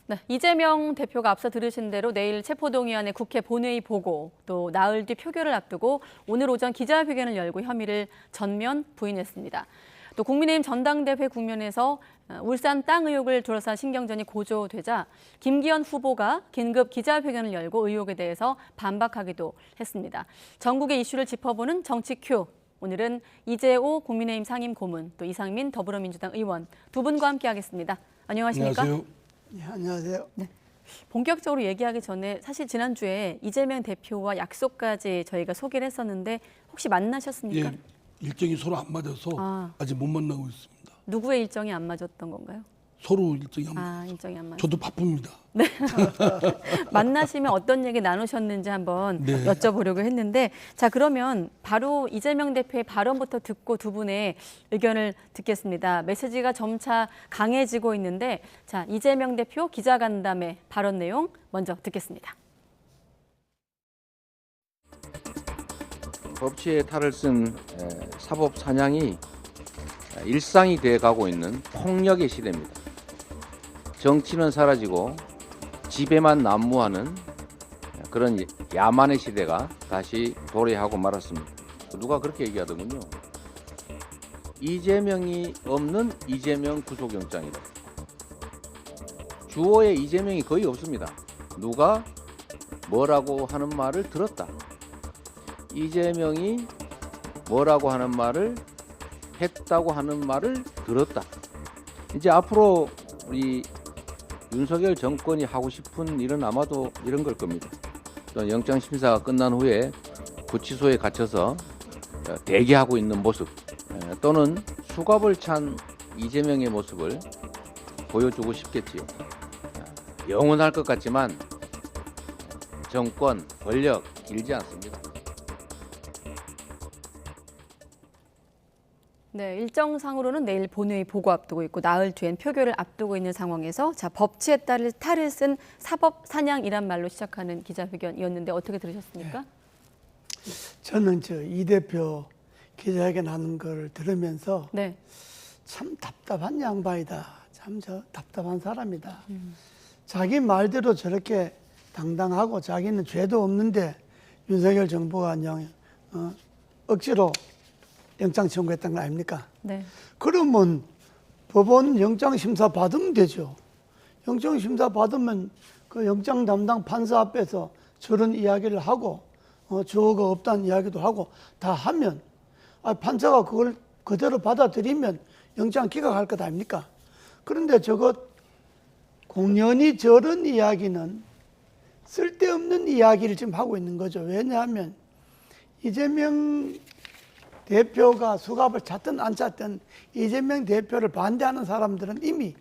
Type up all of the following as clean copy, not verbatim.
네, 이재명 대표가 앞서 들으신 대로 내일 체포동의안의 국회 본회의 보고 또 나흘 뒤 표결을 앞두고 오늘 오전 기자회견을 열고 혐의를 전면 부인했습니다. 또 국민의힘 전당대회 국면에서 울산 땅 의혹을 둘러싼 신경전이 고조되자 김기현 후보가 긴급 기자회견을 열고 의혹에 대해서 반박하기도 했습니다. 전국의 이슈를 짚어보는 정치 큐. 오늘은 이재호 국민의힘 상임고문, 또 이상민 더불어민주당 의원 두 분과 함께하겠습니다. 안녕하십니까? 안녕하세요. 네, 안녕하세요. 네. 본격적으로 얘기하기 전에 사실 지난주에 이재명 대표와 약속까지 저희가 소개를 했었는데 혹시 만나셨습니까? 예, 일정이 서로 안 맞아서 아직 못 만나고 있습니다. 누구의 일정이 안 맞았던 건가요? 서로 일정이 안 맞아서. 일정이 안 맞았어요. 저도 바쁩니다. 만나시면 어떤 얘기 나누셨는지 한번 네. 여쭤보려고 했는데, 자, 그러면 바로 이재명 대표의 발언부터 듣고 두 분의 의견을 듣겠습니다. 메시지가 점차 강해지고 있는데, 자, 이재명 대표 기자간담회 발언 내용 먼저 듣겠습니다. 법치에 탈을 쓴 사법 사냥이 일상이 돼가고 있는 폭력의 시대입니다. 정치는 사라지고 지배만 난무하는 그런 야만의 시대가 다시 도래하고 말았습니다. 누가 그렇게 얘기하더군요. 이재명이 없는 이재명 구속영장이다. 주어에 이재명이 거의 없습니다. 누가 뭐라고 하는 말을 들었다. 이재명이 뭐라고 하는 말을 했다고 하는 말을 들었다. 이제 앞으로 우리 윤석열 정권이 하고 싶은 일은 아마도 이런 걸 겁니다. 영장 심사가 끝난 후에 구치소에 갇혀서 대기하고 있는 모습 또는 수갑을 찬 이재명의 모습을 보여주고 싶겠지요. 영원할 것 같지만 정권, 권력 길지 않습니다. 네, 일정상으로는 내일 본회의 보고 앞두고 있고 나흘 뒤엔 표결을 앞두고 있는 상황에서 자, 법치에 따른 탈을 쓴 사법 사냥이란 말로 시작하는 기자회견이었는데 어떻게 들으셨습니까? 네. 저는 이 대표 기자회견 하는 걸 들으면서 네. 참 답답한 양반이다. 참 답답한 사람이다. 자기 말대로 저렇게 당당하고 자기는 죄도 없는데 윤석열 정부가 그냥 억지로 영장 청구했던 거 아닙니까? 네. 그러면 법원 영장 심사 받으면 되죠. 영장 심사 받으면 그 영장 담당 판사 앞에서 저런 이야기를 하고 주어가 없다는 이야기도 하고 다 하면 판사가 그걸 그대로 받아들이면 영장 기각할 것 아닙니까? 그런데 저것 공연히 저런 이야기는 쓸데없는 이야기를 지금 하고 있는 거죠. 왜냐하면 이재명 대표가 수갑을 찼든 안 찼든 이재명 대표를 반대하는 사람들은 이미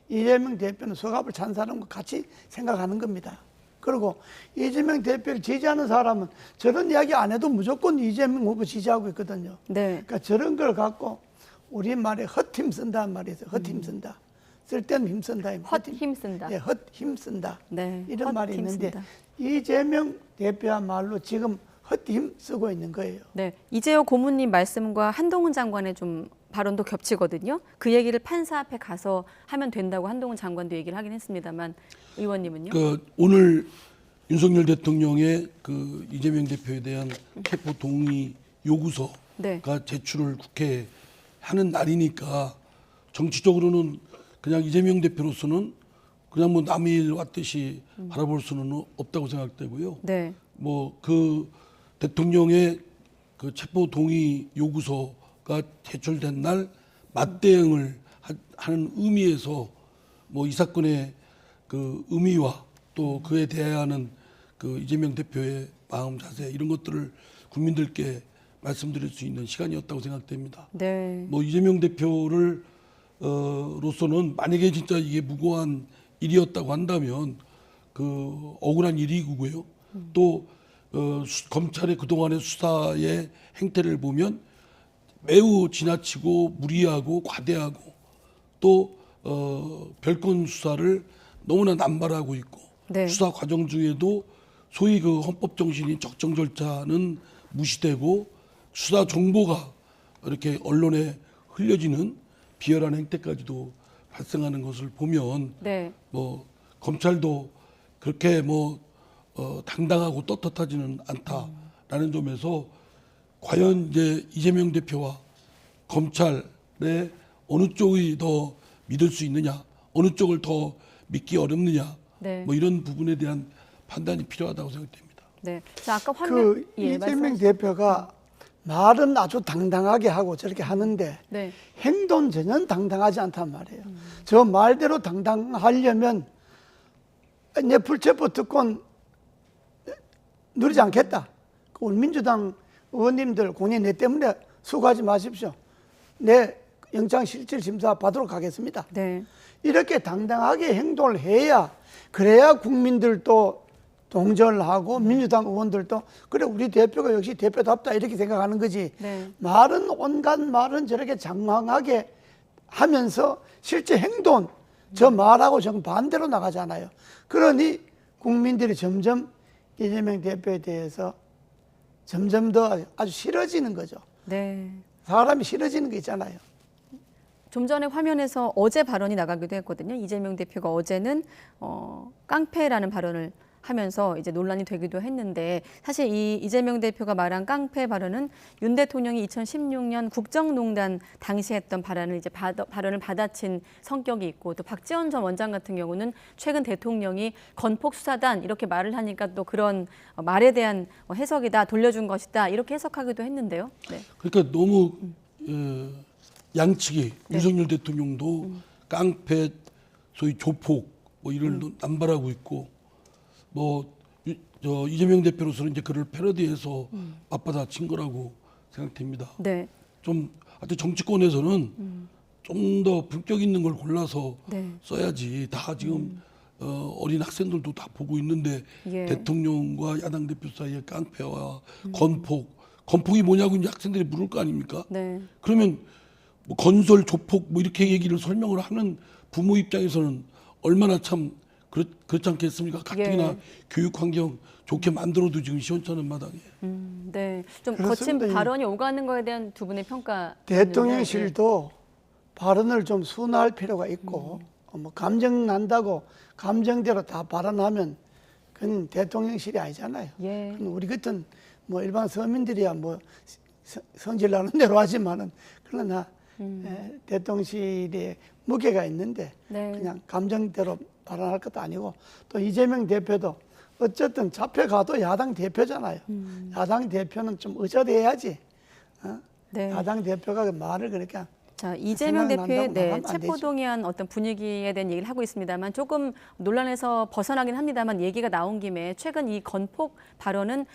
이재명 대표는 수갑을 찬 사람과 같이 생각하는 겁니다. 그리고 이재명 대표를 지지하는 사람은 저런 이야기 안 해도 무조건 이재명 후보 지지하고 있거든요. 네. 그러니까 저런 걸 갖고 우리말에 헛힘 쓴다는 말이 있어요. 헛힘 쓴다. 쓸데없는 힘 쓴다. 헛힘 쓴다. 예, 헛힘 쓴다. 네, 이런 말이 헛힘 있는데 쓴다. 이재명 대표야말로 지금 헛힘 쓰고 있는 거예요. 네, 이재호 고문님 말씀과 한동훈 장관의 좀 발언도 겹치거든요. 그 얘기를 판사 앞에 가서 하면 된다고 한동훈 장관도 얘기를 하긴 했습니다만 의원님은요? 오늘 윤석열 대통령의 이재명 대표에 대한 체포 동의 요구서가 네. 제출을 국회에 하는 날이니까 정치적으로는 그냥 이재명 대표로서는 그냥 뭐 남의 일 왔듯이 바라볼 수는 없다고 생각되고요. 네. 대통령의 체포 동의 요구서가 제출된 날 맞대응을 하는 의미에서 이 사건의 의미와 또 그에 대하는 이재명 대표의 마음 자세 이런 것들을 국민들께 말씀드릴 수 있는 시간이었다고 생각됩니다. 네. 이재명 대표를 로서는 만약에 진짜 이게 무고한 일이었다고 한다면 억울한 일이고요. 또 검찰의 그동안의 수사의 행태를 보면 매우 지나치고 무리하고 과대하고 또 별건 수사를 너무나 남발하고 있고 네. 수사 과정 중에도 소위 헌법 정신인 적정 절차는 무시되고 수사 정보가 이렇게 언론에 흘려지는 비열한 행태까지도 발생하는 것을 보면 네. 검찰도 그렇게 뭐 당당하고 떳떳하지는 않다라는 점에서 과연 이제 이재명 대표와 검찰의 어느 쪽이 더 믿을 수 있느냐, 어느 쪽을 더 믿기 어렵느냐, 네. 뭐 이런 부분에 대한 판단이 필요하다고 생각됩니다. 네. 자, 아까 화면 이재명 말씀하신- 대표가 말은 아주 당당하게 하고 저렇게 하는데 네. 행동 전혀 당당하지 않단 말이에요. 저 말대로 당당하려면 내 불체포 특권 누리지 않겠다. 우리 민주당 의원님들 공연 내 때문에 수고하지 마십시오. 내 영장실질심사 받도록 하겠습니다. 네. 이렇게 당당하게 행동을 해야 그래야 국민들도 동조를 하고 민주당 의원들도 그래 우리 대표가 역시 대표답다 이렇게 생각하는 거지. 네. 말은 온갖 말은 저렇게 장황하게 하면서 실제 행동 저 말하고 정 반대로 나가잖아요. 그러니 국민들이 점점 이재명 대표에 대해서 점점 더 아주 싫어지는 거죠. 네. 사람이 싫어지는 게 있잖아요. 좀 전에 화면에서 어제 발언이 나가기도 했거든요. 이재명 대표가 어제는 깡패라는 발언을 하면서 이제 논란이 되기도 했는데 사실 이 이재명 대표가 말한 깡패 발언은 윤 대통령이 2016년 국정농단 당시 했던 발언을 이제 발언을 받아친 성격이 있고 또 박지원 전 원장 같은 경우는 최근 대통령이 건폭 수사단 이렇게 말을 하니까 또 그런 말에 대한 해석이다 돌려준 것이다 이렇게 해석하기도 했는데요. 네. 그러니까 너무 양측이 윤석열 대통령도 깡패, 소위 조폭 뭐 이를 남발하고 있고 뭐 이재명 대표로서는 이제 그를 패러디해서 맞받아친 거라고 생각됩니다. 네. 좀 하여튼 정치권에서는 좀 더 품격 있는 걸 골라서 네. 써야지. 다 지금 어린 학생들도 다 보고 있는데 예. 대통령과 야당 대표 사이에 깡패와 건폭이 뭐냐고 이제 학생들이 물을 거 아닙니까? 네. 그러면 뭐 건설 조폭 뭐 이렇게 얘기를 설명을 하는 부모 입장에서는 얼마나 참 그렇지 않겠습니까? 가뜩이나 예. 교육 환경 좋게 만들어도 지금 시원찮은 마당에. 네. 좀 그렇습니다. 거친 발언이 오가는 거에 대한 두 분의 평가. 대통령실도 발언을 좀 순화할 필요가 있고 뭐 감정 난다고 감정대로 다 발언하면 그건 대통령실이 아니잖아요. 예. 그건 우리 같은 뭐 일반 서민들이야 뭐 성질 나는 대로 하지만은 그러나 대통령실에 무게가 있는데 네. 그냥 감정대로 발언할 것도 아니고 또 이재명 대표도 어쨌든 잡혀가도 야당 대표잖아요. 야당 대표는 좀 의젓해야지. 네. 야당 대표가 그 말을 그렇게 자, 이재명 대표의 생각난다고 나가면 안 되죠. 체포동의안 어떤 분위기에 대한 얘기를 하고 있습니다만 조금 논란에서 벗어나긴 합니다만 얘기가 나온 김에 최근 이 건폭 발언은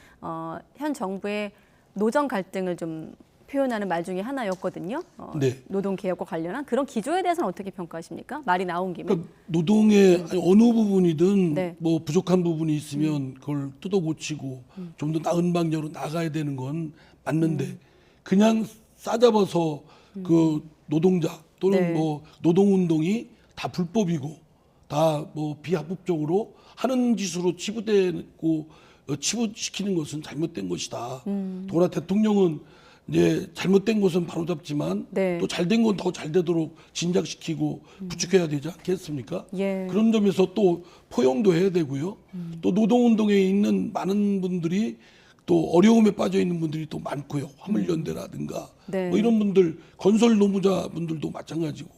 현 정부의 노정 갈등을 좀 표현하는 말 중에 하나였거든요. 네. 노동개혁과 관련한 그런 기조에 대해서는 어떻게 평가하십니까? 말이 나온 김에. 그러니까 노동의 어느 부분이든 네. 뭐 부족한 부분이 있으면 그걸 뜯어 고치고 좀 더 나은 방향으로 나가야 되는 건 맞는데 그냥 싸잡아서 그 노동자 또는 네. 뭐 노동운동이 다 불법이고 다 뭐 비합법적으로 하는 짓으로 치부되고 치부시키는 것은 잘못된 것이다. 더구나 대통령은 이제 잘못된 것은 바로잡지만 네. 또 잘된 건 더 잘 되도록 진작시키고 부축해야 되지 않겠습니까? 예. 그런 점에서 또 포용도 해야 되고요. 또 노동운동에 있는 많은 분들이 또 어려움에 빠져 있는 분들이 또 많고요. 화물연대라든가 네. 뭐 이런 분들 건설 노무자 분들도 마찬가지고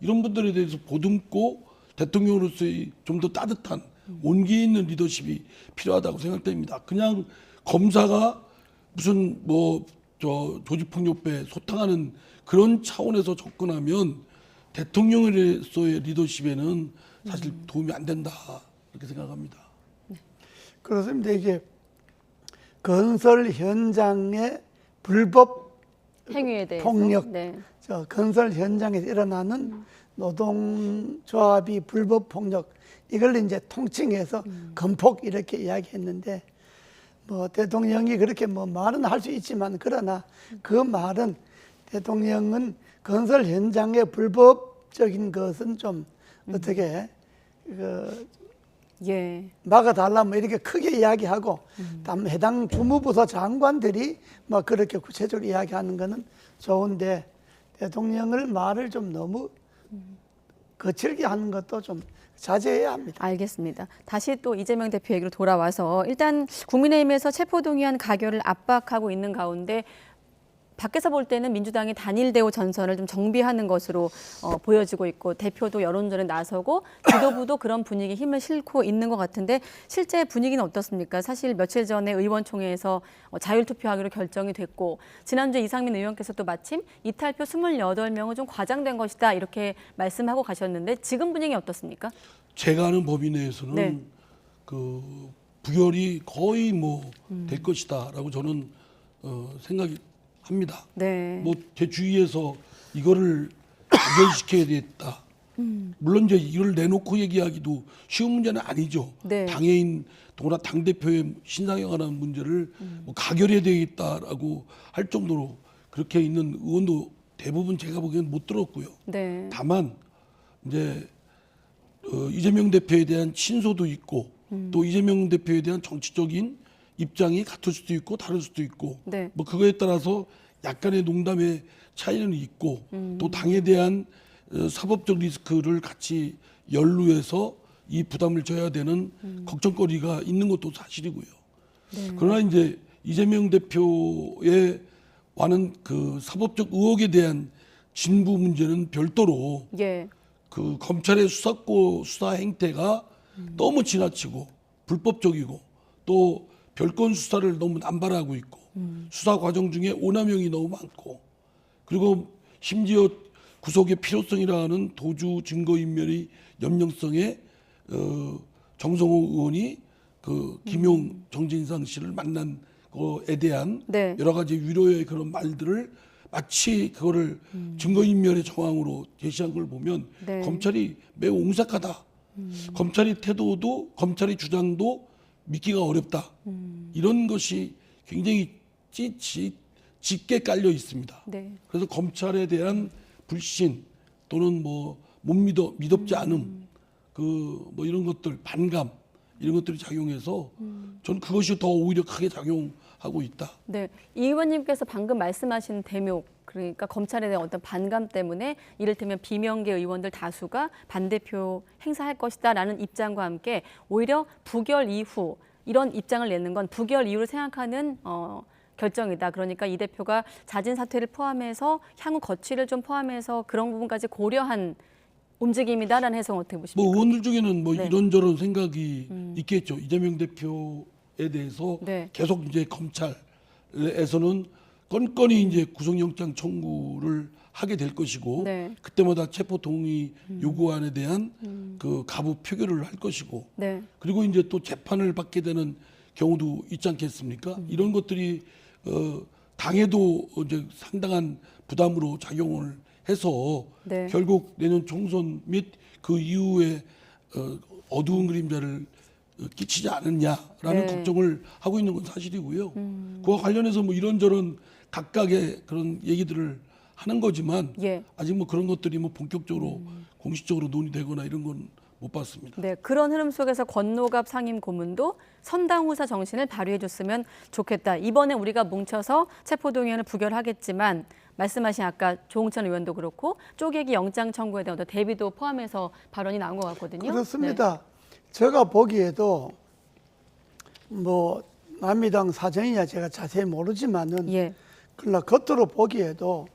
이런 분들에 대해서 보듬고 대통령으로서의 좀 더 따뜻한 온기 있는 리더십이 필요하다고 생각됩니다. 그냥 검사가 무슨 뭐 조직폭력배 소탕하는 그런 차원에서 접근하면 대통령으로서의 리더십에는 사실 도움이 안 된다 이렇게 생각합니다. 그렇습니다. 이게 건설 현장의 불법 행위에 대해서. 폭력, 네. 저 건설 현장에서 일어나는 노동조합이 불법 폭력 이걸 이제 통칭해서 건폭 이렇게 이야기했는데 뭐 대통령이 그렇게 뭐 말은 할 수 있지만 그러나 그 말은 대통령은 건설 현장의 불법적인 것은 좀 어떻게 예. 막아달라 뭐 이렇게 크게 이야기하고 해당 주무부서 장관들이 뭐 그렇게 구체적으로 이야기하는 거는 좋은데 대통령을 말을 좀 너무 거칠게 하는 것도 좀 자제해야 합니다. 알겠습니다. 다시 또 이재명 대표 얘기로 돌아와서 일단 국민의힘에서 체포동의안 가결을 압박하고 있는 가운데 밖에서 볼 때는 민주당이 단일 대우 전선을 좀 정비하는 것으로 보여지고 있고 대표도 여론전에 나서고 지도부도 그런 분위기 힘을 싣고 있는 것 같은데 실제 분위기는 어떻습니까? 사실 며칠 전에 의원총회에서 자율투표하기로 결정이 됐고 지난주에 이상민 의원께서 또 마침 이탈표 28명은 좀 과장된 것이다 이렇게 말씀하고 가셨는데 지금 분위기 어떻습니까? 제가 아는 법위 내에서는 네. 그 부결이 거의 뭐 될 것이다라고 저는 생각이 합니다. 네. 뭐 제 주위에서 이거를 부결시켜야 되겠다. 물론 이제 이걸 내놓고 얘기하기도 쉬운 문제는 아니죠. 네. 당해인 동나 당 대표의 신상에 관한 문제를 뭐 가결해야 되겠다라고 할 정도로 그렇게 있는 의원도 대부분 제가 보기엔 못 들었고요. 네. 다만 이제 이재명 대표에 대한 친소도 있고 또 이재명 대표에 대한 정치적인 입장이 같을 수도 있고 다를 수도 있고 네. 뭐 그거에 따라서 약간의 농담의 차이는 있고 또 당에 대한 사법적 리스크를 같이 연루해서 이 부담을 져야 되는 걱정거리가 있는 것도 사실이고요. 네. 그러나 이제 이재명 대표의 와는 그 사법적 의혹에 대한 진부 문제는 별도로 예. 그 검찰의 수사 행태가 너무 지나치고 불법적이고 또 별건 수사를 너무 남발하고 있고 수사 과정 중에 오남용이 너무 많고 그리고 심지어 구속의 필요성이라는 도주 증거인멸의 염려성에 정성호 의원이 그 김용 정진상 씨를 만난 거에 대한 네. 여러 가지 위로의 그런 말들을 마치 그거를 증거인멸의 정황으로 제시한 걸 보면 네. 검찰이 매우 옹색하다. 검찰의 태도도 검찰의 주장도 믿기가 어렵다. 이런 것이 굉장히 짙게 깔려 있습니다. 네. 그래서 검찰에 대한 불신 또는 뭐 못 믿업지 않음, 그 뭐 이런 것들 반감 이런 것들이 작용해서 전 그것이 더 오히려 크게 작용하고 있다. 네, 이 의원님께서 방금 말씀하신 대목, 그러니까 검찰에 대한 어떤 반감 때문에 이를테면 비명계 의원들 다수가 반대표 행사할 것이다라는 입장과 함께 오히려 부결 이후 이런 입장을 내는 건 부결 이후를 생각하는 결정이다. 그러니까 이 대표가 자진 사퇴를 포함해서 향후 거취를 좀 포함해서 그런 부분까지 고려한 움직임이다라는 해석은 어떻게 보십니까? 뭐 의원들 중에는 뭐 네. 이런저런 생각이 있겠죠. 이재명 대표에 대해서 네. 계속 이제 검찰에서는 건건이 이제 구속영장 청구를 하게 될 것이고 네. 그때마다 체포 동의 요구안에 대한 그 가부 표결을 할 것이고 네. 그리고 이제 또 재판을 받게 되는 경우도 있지 않겠습니까? 이런 것들이 당에도 이제 상당한 부담으로 작용을 해서 네. 결국 내년 총선 및 그 이후에 어두운 그림자를 끼치지 않느냐라는 네. 걱정을 하고 있는 건 사실이고요. 그와 관련해서 뭐 이런저런 각각의 그런 얘기들을 하는 거지만 예. 아직 뭐 그런 것들이 뭐 본격적으로 공식적으로 논의되거나 이런 건 못 봤습니다. 네, 그런 흐름 속에서 권노갑 상임 고문도 선당후사 정신을 발휘해줬으면 좋겠다. 이번에 우리가 뭉쳐서 체포동의안을 부결하겠지만 말씀하신 아까 조홍천 의원도 그렇고 쪼개기 영장 청구에 대한 어떤 대비도 포함해서 발언이 나온 것 같거든요. 그렇습니다. 제가 보기에도 뭐 남미당 사정이냐 제가 자세히 모르지만은 네. 예. 그러나 겉으로 보기에도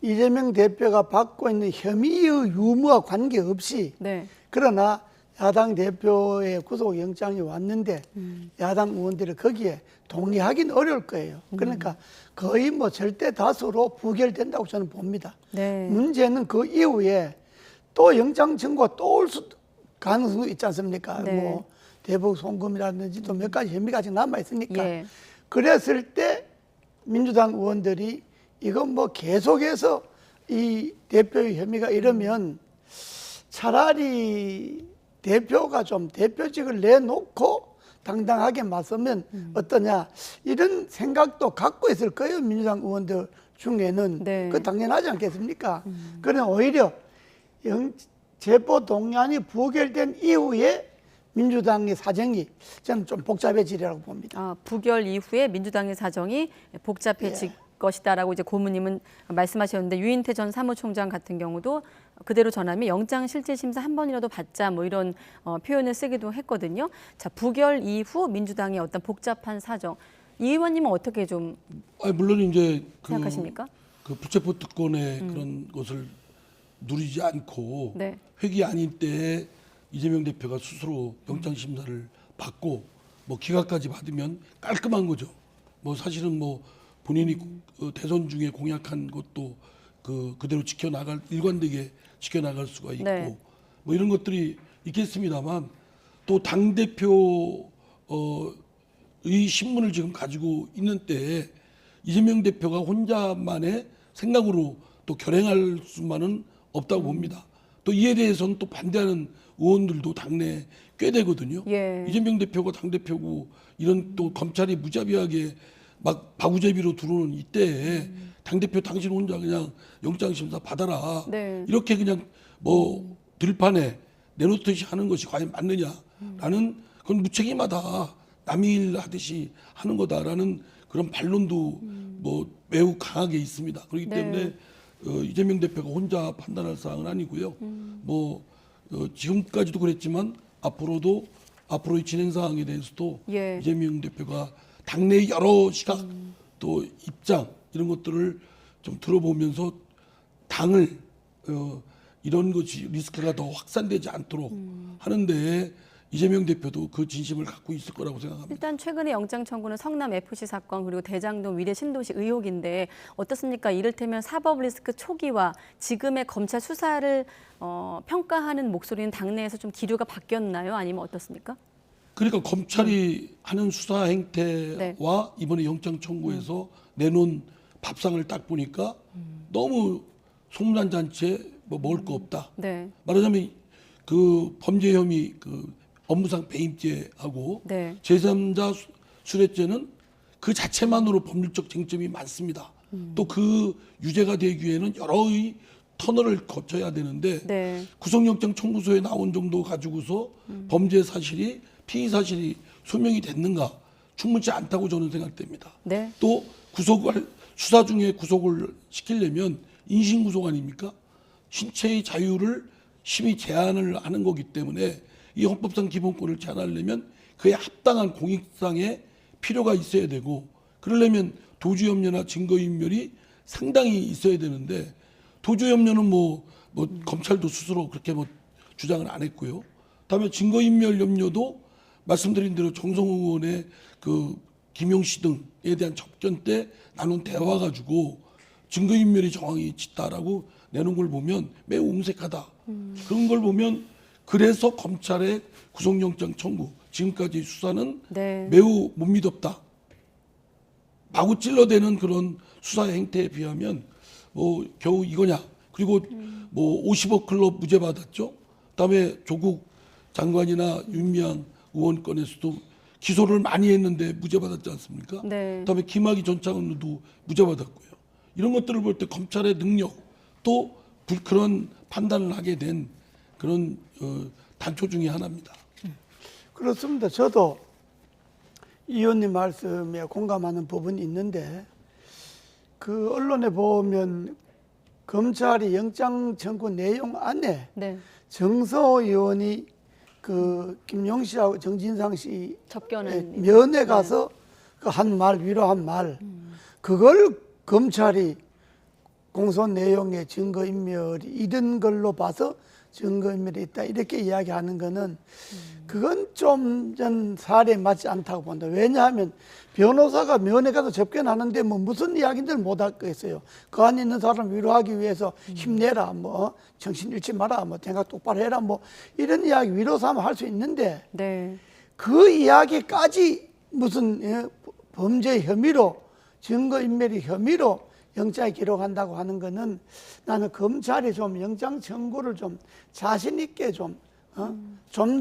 이재명 대표가 받고 있는 혐의의 유무와 관계없이 네. 그러나 야당 대표의 구속영장이 왔는데 야당 의원들이 거기에 동의하기는 어려울 거예요. 그러니까 거의 뭐 절대 다수로 부결된다고 저는 봅니다. 네. 문제는 그 이후에 또 영장 청구가 또 올 가능성도 있지 않습니까? 네. 뭐 대북 송금이라든지 또 몇 가지 혐의가 아직 남아 있으니까. 예. 그랬을 때 민주당 의원들이 이건 뭐 계속해서 이 대표의 혐의가 이러면 차라리 대표가 좀 대표직을 내놓고 당당하게 맞서면 어떠냐 이런 생각도 갖고 있을 거예요. 민주당 의원들 중에는. 네. 그 당연하지 않겠습니까? 그러나 오히려 체포 동의안이 부결된 이후에 민주당의 사정이 저는 좀 복잡해지리라고 봅니다. 아, 부결 이후에 민주당의 사정이 복잡해질 것이다라고 이제 고문님은 말씀하셨는데 유인태 전 사무총장 같은 경우도 그대로 전하면 영장실질심사 한 번이라도 받자 뭐 이런 표현을 쓰기도 했거든요. 자, 부결 이후 민주당의 어떤 복잡한 사정. 이 의원님은 어떻게 좀 물론 이제 생각하십니까? 그 불체포 특권의 그런 것을 누리지 않고 네. 회기 아닌 때에 이재명 대표가 스스로 영장 심사를 받고 뭐 기각까지 받으면 깔끔한 거죠. 뭐 사실은 뭐 본인이 대선 중에 공약한 것도 그대로 지켜나갈 일관되게 지켜나갈 수가 있고 네. 뭐 이런 것들이 있겠습니다만 또 당 대표 의 신문을 지금 가지고 있는 때에 이재명 대표가 혼자만의 생각으로 또 결행할 수만은 없다고 봅니다. 또 이에 대해서는 또 반대하는 의원들도 당내에 꽤 되거든요. 예. 이재명 대표가 당 대표고 이런 또 검찰이 무자비하게 막 바구제비로 들어오는 이때에 당 대표 당신 혼자 그냥 영장 심사 받아라. 네. 이렇게 그냥 뭐 들판에 내놓듯이 하는 것이 과연 맞느냐라는 그건 무책임하다. 남의 일 하듯이 하는 거다라는 그런 반론도 뭐 매우 강하게 있습니다. 그렇기 네. 때문에 이재명 대표가 혼자 판단할 사항은 아니고요. 뭐 지금까지도 그랬지만 앞으로의 진행 사항에 대해서도 예. 이재명 대표가 당내 여러 시각 또 입장 이런 것들을 좀 들어보면서 당을 이런 것이 리스크가 더 확산되지 않도록 하는데 이재명 대표도 그 진심을 갖고 있을 거라고 생각합니다. 일단 최근에 영장 청구는 성남 FC 사건 그리고 대장동 위례 신도시 의혹인데 어떻습니까? 이를테면 사법 리스크 초기와 지금의 검찰 수사를 평가하는 목소리는 당내에서 좀 기류가 바뀌었나요? 아니면 어떻습니까? 그러니까 검찰이 하는 수사 행태와 네. 이번에 영장 청구에서 내놓은 밥상을 딱 보니까 너무 소문난잔치에 뭐 먹을 거 없다. 네. 말하자면 그 범죄 혐의 그 업무상 배임죄하고 네. 제3자 수뢰죄는 그 자체만으로 법률적 쟁점이 많습니다. 또 그 유죄가 되기 위해는 여러의 터널을 거쳐야 되는데 네. 구속영장 청구서에 나온 정도 가지고서 범죄 사실이 피의 사실이 소명이 됐는가 충분치 않다고 저는 생각됩니다. 네. 또 수사 중에 구속을 시키려면 인신 구속 아닙니까? 신체의 자유를 심히 제한을 하는 거기 때문에 이 헌법상 기본권을 제한하려면 그에 합당한 공익상의 필요가 있어야 되고 그러려면 도주염려나 증거인멸이 상당히 있어야 되는데 도주염려는 뭐 검찰도 스스로 그렇게 뭐 주장을 안 했고요. 다음에 증거인멸 염려도 말씀드린 대로 정성호 의원의 그 김용 씨 등에 대한 접견 때 나눈 대화 가지고 증거인멸이 정황이 짙다라고 내놓은 걸 보면 매우 옹색하다. 그런 걸 보면 그래서 검찰의 구속영장 청구 지금까지 수사는 네. 매우 못 믿었다. 마구 찔러대는 그런 수사 행태에 비하면 뭐 겨우 이거냐. 그리고 뭐 50억 클럽 무죄 받았죠. 그다음에 조국 장관이나 윤미향 의원 건에서도 기소를 많이 했는데 무죄 받았지 않습니까? 네. 그다음에 김학의 전 차관도 무죄 받았고요. 이런 것들을 볼 때 검찰의 능력 또 그런 판단을 하게 된 그런 단초 중에 하나입니다. 그렇습니다. 저도 이 의원님 말씀에 공감하는 부분이 있는데 그 언론에 보면 검찰이 영장 청구 내용 안에 네. 정성호 의원이 그 김용 씨하고 정진상 씨 접견은 면회 가서 그 한 말 위로한 말 그걸 검찰이 공소 내용의 증거인멸이 이런 걸로 봐서 증거인멸이 있다 이렇게 이야기하는 거는 그건 좀 전 사례에 맞지 않다고 본다. 왜냐하면 변호사가 면회 가서 접견하는데 뭐 무슨 이야기들 못 하겠어요. 그 안에 있는 사람 위로하기 위해서 힘내라, 뭐 정신 잃지 마라, 뭐 생각 똑바로 해라, 뭐 이런 이야기 위로 삼아 할 수 있는데 네. 그 이야기까지 무슨 범죄 혐의로 증거인멸의 혐의로 영장에 기록한다고 하는 거는 나는 검찰이 좀 영장 청구를 좀 자신 있게 좀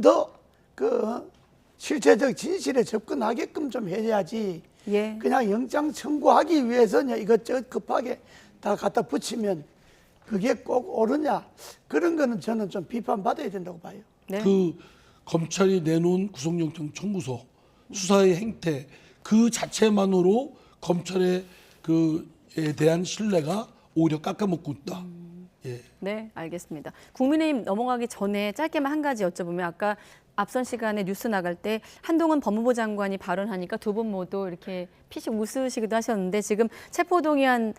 더 그 실체적 진실에 접근하게끔 좀 해야지. 예. 그냥 영장 청구하기 위해서 이것저것 급하게 다 갖다 붙이면 그게 꼭 옳으냐 그런 거는 저는 좀 비판받아야 된다고 봐요. 네. 그 검찰이 내놓은 구속영장 청구서 수사의 행태 그 자체만으로 검찰의 그에 대한 신뢰가 오히려 깎아먹고 있다. 예. 네, 알겠습니다. 국민의힘 넘어가기 전에 짧게만 한 가지 여쭤보면 아까 앞선 시간에 뉴스 나갈 때 한동훈 법무부 장관이 발언하니까 두 분 모두 이렇게 피식 웃으시기도 하셨는데 지금 체포동의안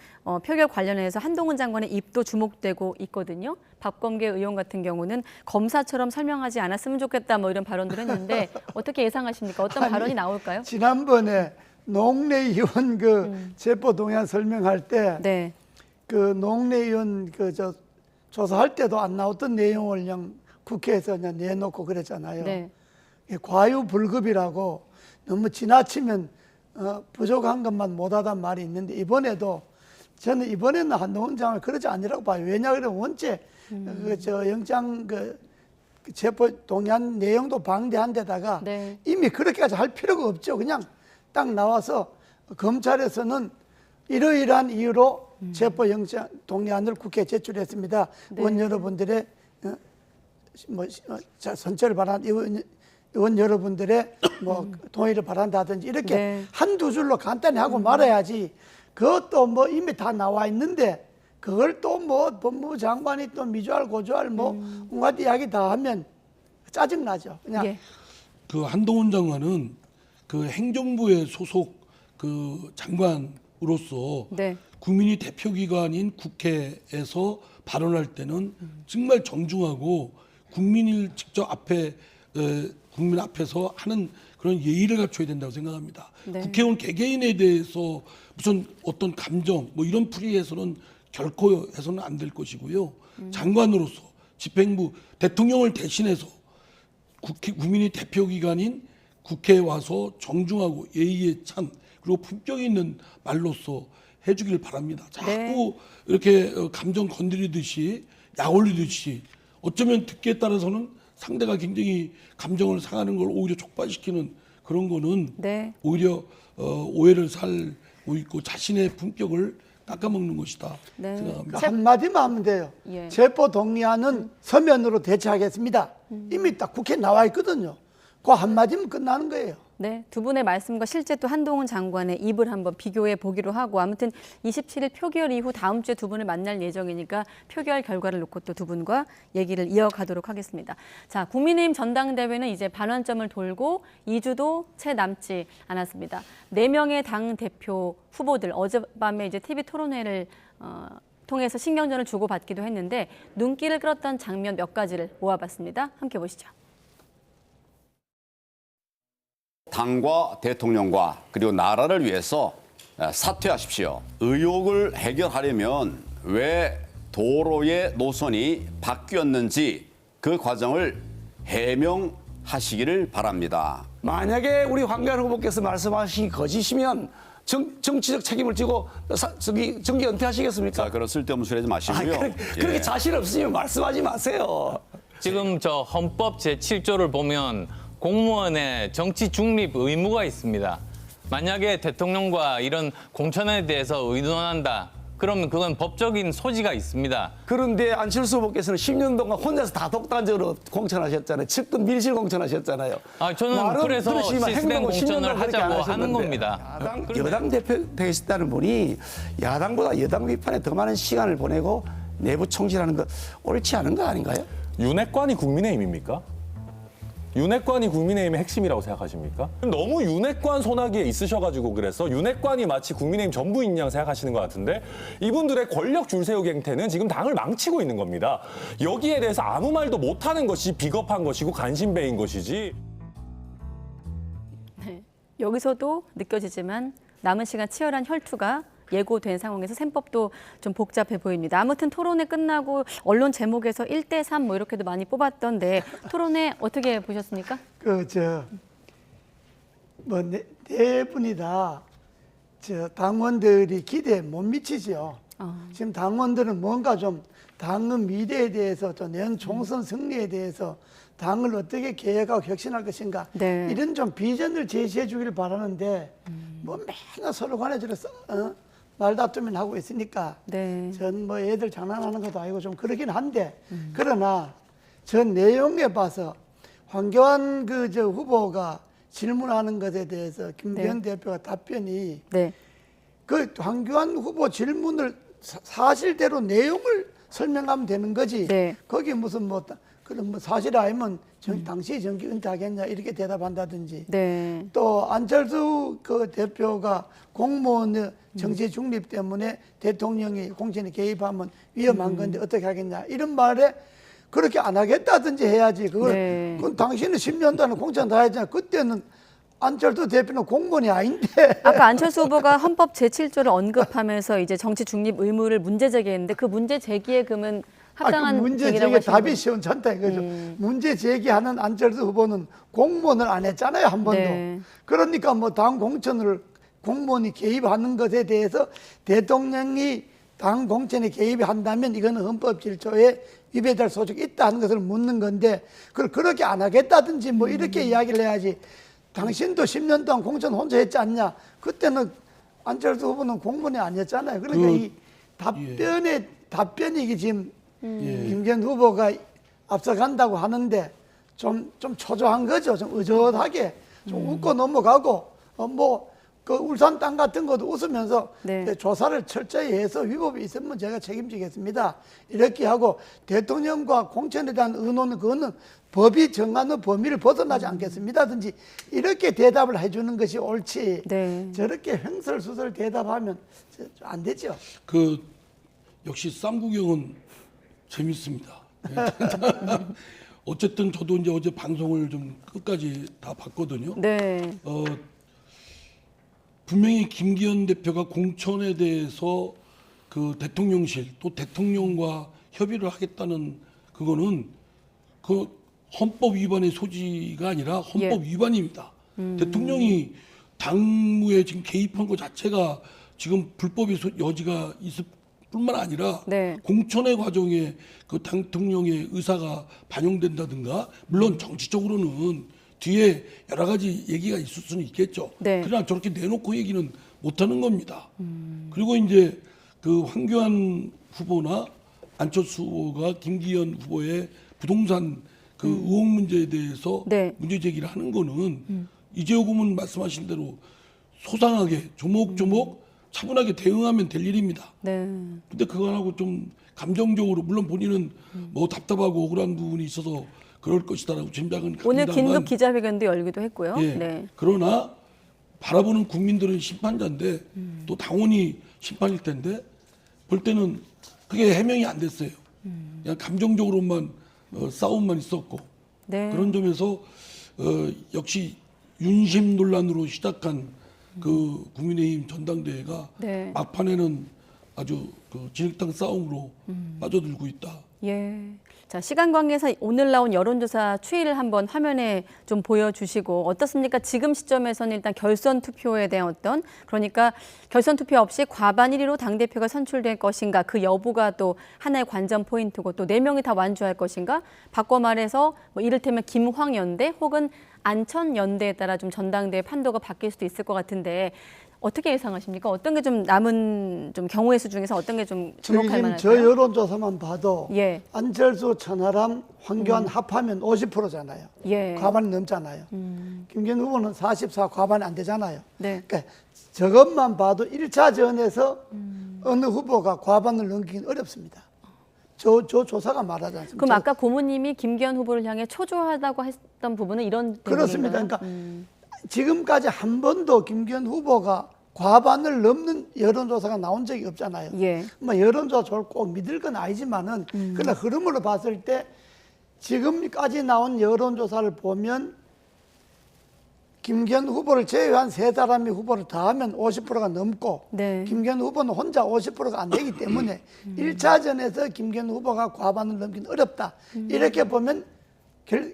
표결 관련해서 한동훈 장관의 입도 주목되고 있거든요. 박범계 의원 같은 경우는 검사처럼 설명하지 않았으면 좋겠다 뭐 이런 발언들 했는데 어떻게 예상하십니까? 어떤 발언이 나올까요? 지난번에 농내 의원 그 체포동의안 설명할 때 네, 그 농내 의원 조사할 때도 안 나왔던 내용을 그냥 국회에서 그냥 내놓고 그랬잖아요. 네, 이게 과유불급이라고 너무 지나치면 부족한 것만 못하단 말이 있는데 이번에도 저는 이번에는 한동훈 장을 그러지 아니라고 봐요. 왜냐 그러면 원체 영장 체포 동의안 내용도 방대한 데다가 네. 이미 그렇게까지 할 필요가 없죠. 그냥 딱 나와서 검찰에서는 이러이러한 이유로 체포 영장 동의안을 국회에 제출했습니다. 네. 의원 여러분들의 선처를 바란 의원 여러분들의 동의를 바란다든지 이렇게 네. 한두 줄로 간단히 하고 말아야지. 그것도 이미 다 나와 있는데 그걸 또 법무부 장관이 또 미주알 고주알 온갖 이야기 다 하면 짜증 나죠. 그냥 예. 그 한동훈 장관은 그 행정부의 소속 그 장관으로서 네. 국민이 대표기관인 국회에서 발언할 때는 정말 정중하고 국민을 직접 국민 앞에서 하는 그런 예의를 갖춰야 된다고 생각합니다. 네. 국회의원 개개인에 대해서 무슨 어떤 감정 이런 풀이해서는 결코 해서는 안 될 것이고요. 장관으로서 집행부 대통령을 대신해서 국민이 대표기관인 국회에 와서 정중하고 예의에 찬 그리고 품격 있는 말로써 해주길 바랍니다. 자꾸 네. 이렇게 감정 건드리듯이 약 올리듯이 어쩌면 듣기에 따라서는 상대가 굉장히 감정을 상하는 걸 오히려 촉발시키는 그런 거는 네. 오히려 오해를 살고 있고 자신의 품격을 깎아먹는 것이다 네. 생각합니다. 한마디만 하면 돼요. 예. 체포 동의안은 서면으로 대체하겠습니다. 이미 딱 국회에 나와 있거든요. 그 한마디면 끝나는 거예요. 네, 두 분의 말씀과 실제 또 한동훈 장관의 입을 한번 비교해 보기로 하고 아무튼 27일 표결 이후 다음 주에 두 분을 만날 예정이니까 표결 결과를 놓고 또 두 분과 얘기를 이어가도록 하겠습니다. 자, 국민의힘 전당대회는 이제 반환점을 돌고 2주도 채 남지 않았습니다. 4명의 당 대표 후보들 어젯밤에 이제 TV 토론회를 통해서 신경전을 주고받기도 했는데 눈길을 끌었던 장면 몇 가지를 모아봤습니다. 함께 보시죠. 당과 대통령과 그리고 나라를 위해서 사퇴하십시오. 의혹을 해결하려면 왜 도로의 노선이 바뀌었는지 그 과정을 해명하시기를 바랍니다. 만약에 우리 황교안 후보께서 말씀하신 거짓이면 정치적 책임을 지고 정기 은퇴하시겠습니까? 자, 그런 쓸데없는 소리 하지 마시고요. 그렇게 예. 자신 없으면 말씀하지 마세요. 지금 저 헌법 제7조를 보면 공무원의 정치 중립 의무가 있습니다. 만약에 대통령과 이런 공천에 대해서 의논한다. 그러면 그건 법적인 소지가 있습니다. 그런데 안철수 후보께서는 10년 동안 혼자서 다 독단적으로 공천하셨잖아요. 측근 밀실 공천하셨잖아요. 저는 말은 그래서 그러시지만 시스템 행동은 10년 공천을 동안 그렇게 안 하자고 하는 하셨는데. 겁니다. 여당 대표 되셨다는 분이 야당보다 여당 비판에 더 많은 시간을 보내고 내부 총질하는 거 옳지 않은 거 아닌가요? 윤핵관이 국민의힘입니까? 윤핵관이 국민의힘의 핵심이라고 생각하십니까? 너무 윤핵관 손아귀에 있으셔가지고 그래서 윤핵관이 마치 국민의힘 전부인 양 생각하시는 것 같은데 이분들의 권력 줄세우기 행태는 지금 당을 망치고 있는 겁니다. 여기에 대해서 아무 말도 못하는 것이 비겁한 것이고 간신배인 것이지. 네, 여기서도 느껴지지만 남은 시간 치열한 혈투가 예고된 상황에서 셈법도 좀 복잡해 보입니다. 아무튼 토론회 끝나고 언론 제목에서 1대3 뭐 이렇게도 많이 뽑았던데 토론회 어떻게 보셨습니까? 네 분이 다 당원들이 기대에 못 미치죠. 지금 당원들은 뭔가 좀 당의 미래에 대해서 또 내년 총선 승리에 대해서 당을 어떻게 계획하고 혁신할 것인가 네. 이런 좀 비전을 제시해 주길 바라는데 맨날 서로 간에 저래서 말다툼을 하고 있으니까 네. 전 애들 장난하는 것도 아니고 좀 그러긴 한데 그러나 저 내용에 봐서 황교안 후보가 질문하는 것에 대해서 김기현 대표가 답변이 네. 그 황교안 후보 질문을 사실대로 내용을 설명하면 되는 거지. 네. 거기 무슨 뭐 그런 뭐 사실 아니면 당시 정기 은퇴하겠냐 이렇게 대답한다든지. 네. 또 안철수 그 대표가 공무원의 정치 중립 때문에 대통령이 공천에 개입하면 위험한 건데 어떻게 하겠냐 이런 말에 그렇게 안 하겠다든지 해야지. 그걸 네. 그건 당신은 10년 동안 공천 다 했잖아. 그때는 안철수 대표는 공무원이 아닌데. 아까 안철수 후보가 헌법 제7조를 언급하면서 이제 정치 중립 의무를 문제 제기했는데 그 문제 제기에 그러면 합당한 그 문제 제기라고 제기 하시는 답이 거예요? 시원찮다 이거죠. 문제 제기하는 안철수 후보는 공무원을 안 했잖아요, 한 번도. 네. 그러니까 뭐 당 공천을 공무원이 개입하는 것에 대해서 대통령이 당 공천에 개입한다면 이거는 헌법 7조에 위배될 소지가 있다 하는 것을 묻는 건데 그걸 그렇게 안 하겠다든지 뭐 이렇게 이야기를 해야지. 당신도 10년 동안 공천 혼자 했지 않냐. 그때는 안철수 후보는 공무원이 아니었잖아요. 그러니까 이 답변이 이게 지금 김기현 후보가 앞서간다고 하는데 좀 초조한 거죠. 좀 의젓하게 좀 웃고 넘어가고 그 울산 땅 같은 것도 웃으면서 네. 조사를 철저히 해서 위법이 있으면 제가 책임지겠습니다. 이렇게 하고 대통령과 공천에 대한 의논은 그거는 법이 정하는 범위를 벗어나지 않겠습니다든지 이렇게 대답을 해주는 것이 옳지. 네. 저렇게 횡설수설 대답하면 안 되죠. 그 역시 쌈구경은 재밌습니다. 어쨌든 저도 이제 어제 방송을 좀 끝까지 다 봤거든요. 네. 분명히 김기현 대표가 공천에 대해서 그 대통령실 또 대통령과 협의를 하겠다는 그거는 그 헌법 위반의 소지가 아니라 헌법 위반입니다. 대통령이 당무에 지금 개입한 것 자체가 지금 불법의 여지가 있을 뿐만 아니라 네. 공천의 과정에 그 대통령의 의사가 반영된다든가 물론 정치적으로는 뒤에 여러 가지 얘기가 있을 수는 있겠죠. 네. 그러나 저렇게 내놓고 얘기는 못하는 겁니다. 그리고 이제 그 황교안 후보나 안철수 후보가 김기현 후보의 부동산 그 의혹 문제에 대해서 네. 문제 제기를 하는 거는 이재호 고문 말씀하신 대로 소상하게 조목조목 차분하게 대응하면 될 일입니다. 네. 근데 그거하고 좀 감정적으로 물론 본인은 뭐 답답하고 억울한 부분이 있어서 그럴 것이다라고 짐작은 오늘 합니다만 긴급 기자회견도 열기도 했고요. 예. 네. 그러나 바라보는 국민들은 심판자인데 또 당원이 심판일 텐데 볼 때는 그게 해명이 안 됐어요. 그냥 감정적으로만 싸움만 있었고 네. 그런 점에서 역시 윤심 논란으로 시작한 그 국민의힘 전당대회가 네. 막판에는 아주 그 진흙탕 싸움으로 빠져들고 있다. 예. 자, 시간 관계상 오늘 나온 여론조사 추이를 한번 화면에 좀 보여주시고 어떻습니까? 지금 시점에서는 일단 결선 투표에 대한 그러니까 결선 투표 없이 과반 1위로 당대표가 선출될 것인가 그 여부가 또 하나의 관전 포인트고 또 4명이 다 완주할 것인가 바꿔 말해서 뭐 이를테면 김황연대 혹은 안천연대에 따라 좀 전당대회 판도가 바뀔 수도 있을 것 같은데 어떻게 예상하십니까? 어떤 게 좀 남은 좀 경우의 수 중에서 어떤 게 좀 주목할 지금 만할까요? 저 여론조사만 봐도 예. 안철수, 천하람, 황교안 합하면 50%잖아요. 예. 과반이 넘잖아요. 김기현 후보는 44 과반이 안 되잖아요. 네. 그러니까 저것만 봐도 1차전에서 어느 후보가 과반을 넘기긴 어렵습니다. 저 조사가 말하지 않습니까? 그럼 아까 고모님이 김기현 후보를 향해 초조하다고 했던 부분은 이런 그렇습니다. 부분인가요? 그러니까 지금까지 한 번도 김기현 후보가 과반을 넘는 여론조사가 나온 적이 없잖아요. 예. 뭐 여론조사를 꼭 믿을 건 아니지만은 그러나 흐름으로 봤을 때 지금까지 나온 여론조사를 보면 김기현 후보를 제외한 3사람이 후보를 더하면 50%가 넘고 네. 김기현 후보는 혼자 50%가 안 되기 때문에 1차전에서 김기현 후보가 과반을 넘기는 어렵다. 이렇게 보면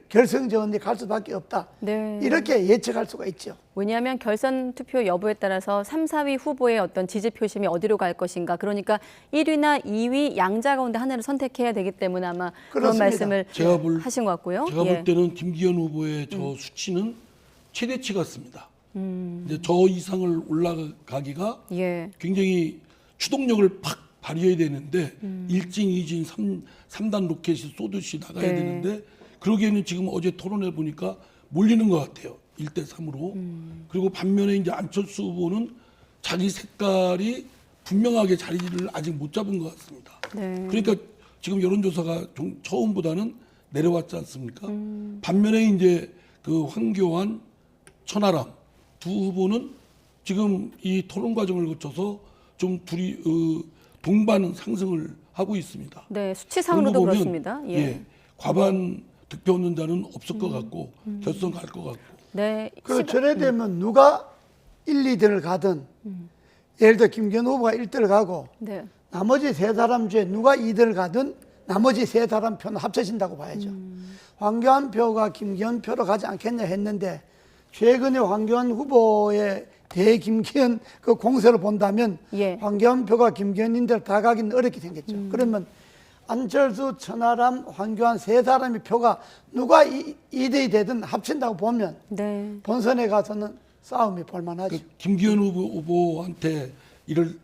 결승전에 갈 수밖에 없다. 네. 이렇게 예측할 수가 있죠. 왜냐하면 결선 투표 여부에 따라서 3, 4위 후보의 어떤 지지 표심이 어디로 갈 것인가. 그러니까 1위나 2위 양자 가운데 하나를 선택해야 되기 때문에 아마 그런 그렇습니다. 말씀을 제가 볼- 하신 것 같고요. 제가 예. 볼 때는 김기현 후보의 저 수치는 최대치 같습니다. 이제 저 이상을 올라가기가 예. 굉장히 추동력을 팍 발휘해야 되는데 일진, 이진, 3단 로켓이 쏘듯이 나가야 네. 되는데 그러기에는 지금 어제 토론해 보니까 몰리는 것 같아요. 1대3으로. 그리고 반면에 이제 안철수 후보는 자기 색깔이 분명하게 자리를 아직 못 잡은 것 같습니다. 네. 그러니까 지금 여론조사가 처음보다는 내려왔지 않습니까? 반면에 이제 그 황교안, 천하람 두 후보는 지금 이 토론 과정을 거쳐서 좀 둘이 동반 상승을 하고 있습니다. 네, 수치상으로도 그런 거 보면, 그렇습니다. 예. 과반 득표 없는 자는 없을 것 같고 결선 갈 것 같고. 네. 그 저래 되면 누가 1, 2등을 가든 예를 들어 김기현 후보가 1등을 가고 네. 나머지 세 사람 중에 누가 2등을 가든 나머지 세 사람 표는 합쳐진다고 봐야죠. 황교안 표가 김기현 표로 가지 않겠냐 했는데 최근에 황교안 후보의 대김기현 그 공세를 본다면 예. 황교안 표가 김기현인들 다 가기는 어렵게 생겼죠. 그러면 안철수, 천하람, 황교안 세 사람의 표가 누가 2대2 되든 합친다고 보면 네. 본선에 가서는 싸움이 볼만하죠. 그 김기현 후보한테 이를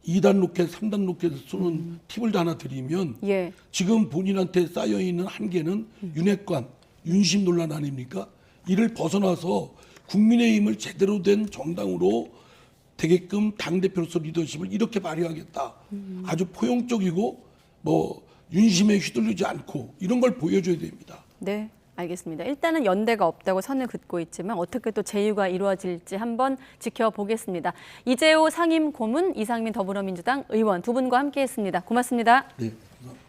2단 로켓, 3단 로켓을 쏘는 팁을 하나 드리면 예. 지금 본인한테 쌓여 있는 한계는 윤핵관, 윤심 논란 아닙니까? 이를 벗어나서 국민의힘을 제대로 된 정당으로 되게끔 당대표로서 리더십을 이렇게 발휘하겠다. 아주 포용적이고 뭐 윤심에 휘둘리지 않고 이런 걸 보여줘야 됩니다. 네, 알겠습니다. 일단은 연대가 없다고 선을 긋고 있지만 어떻게 또 제휴가 이루어질지 한번 지켜보겠습니다. 이재호 상임 고문, 이상민 더불어민주당 의원 두 분과 함께했습니다. 고맙습니다. 네, 감사합니다.